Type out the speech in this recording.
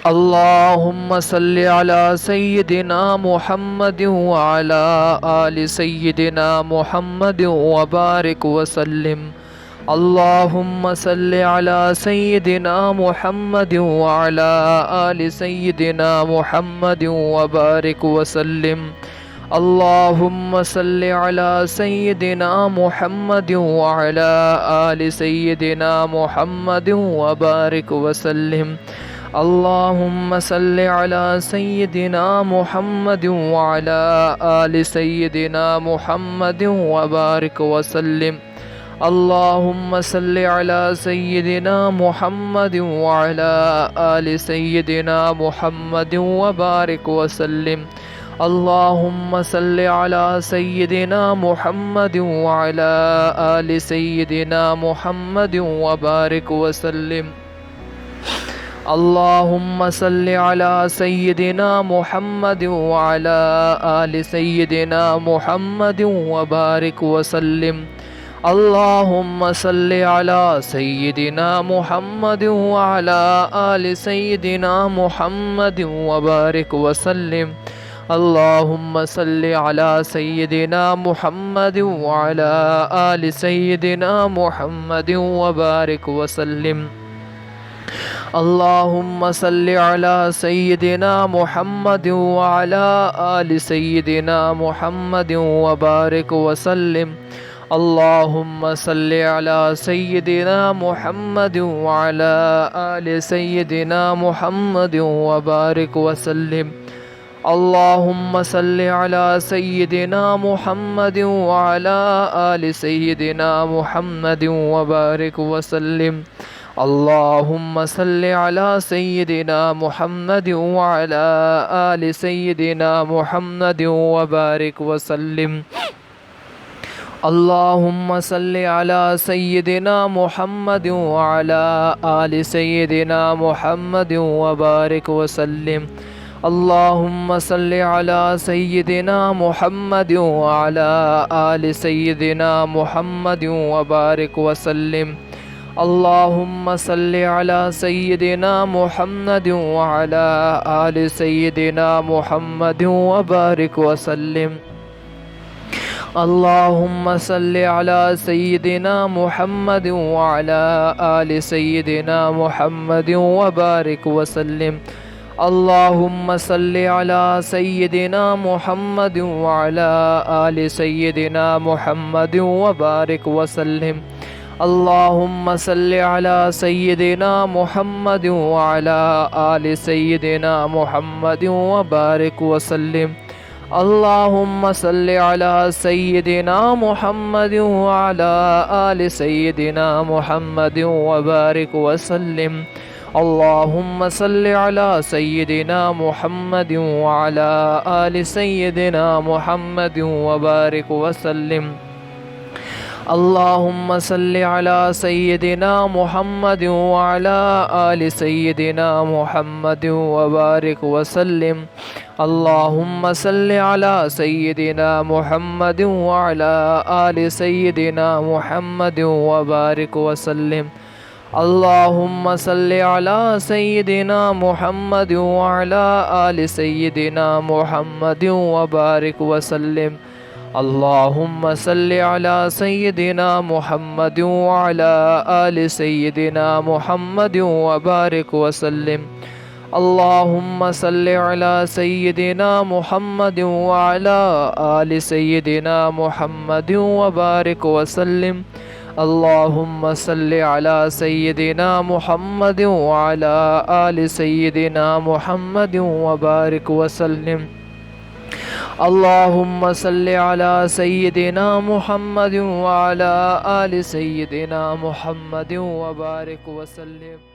अल्लाहुम्मा सल्लि अला सय्यिदिना मुहम्मद व अला आलि सय्यिदिना मुहम्मद व बारिक व सल्लिम। अल्लाहुम्मा सल्लि अला सय्यिदिना मुहम्मद व अला आलि सय्यिदिना मुहम्मद व बारिक व सल्लिम। अल्लाहुम्मा सल्लि अला सय्यिदिना मुहम्मद व अला आलि सय्यिदिना मुहम्मद व बारिक व सल्लिम। अल्लाहुम्मा सल्लि अला सय्यिदिना मुहम्मद व अला आलि सय्यिदिना मुहम्मद व बारिक व सल्लिम। अल्लाहुम्मा सल्लि अला सय्यिदिना मुहम्मद व अला आलि सय्यिदिना मुहम्मद व बारिक व सल्लिम। अल्लाहुम्मा सल्लि अला सय्यिदिना मुहम्मद व अला आलि सय्यिदिना मुहम्मद व बारिक व सल्लिम। अल्लाहुम्मा सल्लि अला सय्यिदिना मुहम्मद व अला आलि सय्यिदिना मुहम्मद व बारिक व सल्लिम। अल्लाहुम्मा सल्लि अला सय्यिदिना मुहम्मद व अला आलि सय्यिदिना मुहम्मद व बारिक व सल्लिम। अल्लाहुम्मा सल्लि अला सय्यिदिना मुहम्मद व अला आलि सय्यिदिना मुहम्मद व बारिक व सल्लिम। अल्लाहुम्मा सल्लि अला सय्यिदिना मुहम्मद व अला आलि सय्यिदिना मुहम्मद व बारिक व सल्लिम। अल्लाहुम्मा सल्लि अला सय्यिदिना मुहम्मद व अला आलि सय्यिदिना मुहम्मद व बारिक व सल्लिम। अल्लाहुम्मा सल्लि अला सय्यिदिना मुहम्मद व अला आलि सय्यिदिना मुहम्मद व बारिक व सल्लिम। अल्लाहुम्मा सल्लि अला सय्यिदिना मुहम्मद व अला आलि सय्यिदिना मुहम्मद व बारिक व सल्लिम। अल्लाहुम्मा सल्लि अला सय्यिदिना मुहम्मद व अला आलि सय्यिदिना मुहम्मद व बारिक व सल्लिम। अल्लाहुम्मा सल्लि अला सय्यिदिना मुहम्मद व अला आलि सय्यिदिना मुहम्मद व बारिक व सल्लिम। अल्लाहुम्मा सल्लि अला सय्यिदिना मुहम्मद व अला आलि सय्यिदिना मुहम्मद व बारिक व सल्लिम। अल्लाहुम्मा सल्लि अला सय्यिदिना मुहम्मद व अला आलि सय्यिदिना मुहम्मद व बारिक व सल्लिम। अल्लाहुम्मा सल्लि अला सय्यिदिना मुहम्मद व अला आलि सय्यिदिना मुहम्मद व बारिक व सल्लिम। अल्लाहुम्मा सल्लि अला सय्यिदिना मुहम्मद व अला आलि सय्यिदिना मुहम्मद व बारिक व सल्लिम। अल्लाहुम्मा सल्लि अला सय्यिदिना मुहम्मद व अला आलि सय्यिदिना मुहम्मद व बारिक व सल्लिम। अल्लाहुम्मा सल्लि अला सय्यिदिना मुहम्मद व अला आलि सय्यिदिना मुहम्मद व बारिक व सल्लिम। अल्लाहुम्मा सल्लि अला सय्यिदिना मुहम्मद व अला आलि सय्यिदिना मुहम्मद व बारिक व सल्लिम। अल्लाहुम्मा सल्लि अला सय्यिदिना मुहम्मद व अला आलि सय्यिदिना मुहम्मद व बारिक व सल्लिम। अल्लाहुम्मा सल्लि अला सय्यिदिना मुहम्मद व अला आलि सय्यिदिना मुहम्मद व बारिक व सल्लिम। अल्लाहुम्मा सल्लि अला सय्यिदिना मुहम्मद व अला आलि सय्यिदिना मुहम्मद व बारिक व सल्लिम। अल्लाहुम्मा सल्लि अला सय्यिदिना मुहम्मद व अला आलि सय्यिदिना मुहम्मद व बारिक व सल्लिम। अल्लाहुम्मा सल्लि अला सय्यिदिना मुहम्मद व अला आलि सय्यिदिना मुहम्मद व बारिक व सल्लिम। अल्लाहुम्मा सल्लि अला सय्यिदिना मुहम्मद व अला आलि सय्यिदिना मुहम्मद व बारिक व सल्लिम।